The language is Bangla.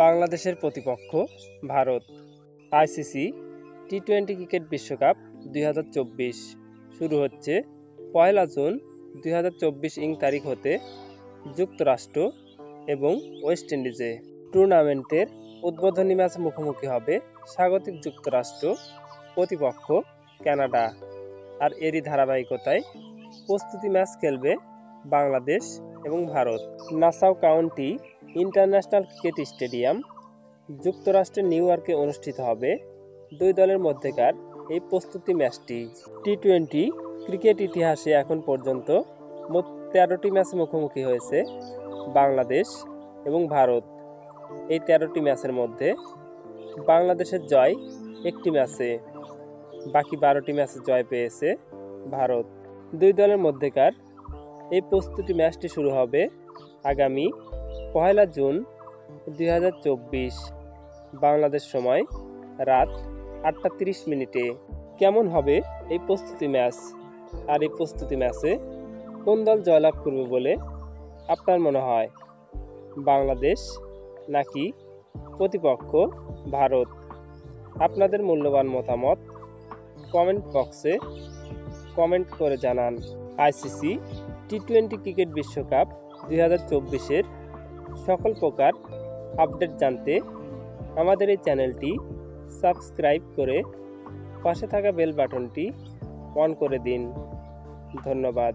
বাংলাদেশের প্রতিপক্ষ ভারত। আইসিসি টি-20 ক্রিকেট বিশ্বকাপ 2024 শুরু হচ্ছে 1 জুন 2024 তারিখ হতে যুক্তরাষ্ট্র এবং ওয়েস্ট ইন্ডিজে। টুর্নামেন্টের উদ্বোধনী ম্যাচ মুখোমুখি হবে স্বাগতিক যুক্তরাষ্ট্র, প্রতিপক্ষ কানাডা। আর এরই ধারাবাহিকতায় প্রস্তুতি ম্যাচ খেলবে বাংলাদেশ এবং Bharat. Nassau county international cricket stadium, যুক্তরাষ্ট্রের নিউ ইয়র্কে অনুষ্ঠিত হবে দুই দলের মধ্যেকার এই প্রস্তুতি ম্যাচটি। টি-20 ক্রিকেট ইতিহাসে এখন পর্যন্ত মোট 13টি ম্যাচে মুখোমুখি হয়েছে বাংলাদেশ এবং ভারত। এই 13টি ম্যাচের মধ্যে বাংলাদেশের জয় 1টি ম্যাচে, বাকি 12টি ম্যাচে জয় পেয়েছে ভারত। দুই দলের মধ্যেকার এই প্রস্তুতি ম্যাচটি শুরু হবে আগামী 1 জুন 2024 বাংলাদেশ সময় রাত 8:30 কেমন হবে এই প্রস্তুতি ম্যাচ, আর এই প্রস্তুতি ম্যাচে কোন দল জয়লাভ করবে বলে আপনার মনে হয়? বাংলাদেশ নাকি প্রতিপক্ষ ভারত? আপনাদের মূল্যবান মতামত কমেন্ট বক্সে কমেন্ট করে জানান। আইসিসি টি-20 ক্রিকেট বিশ্বকাপ 2024-এর সকল প্রকার আপডেট জানতে আমাদের এই চ্যানেলটি সাবস্ক্রাইব করে পাশে থাকা বেল বাটনটি অন করে দিন। ধন্যবাদ।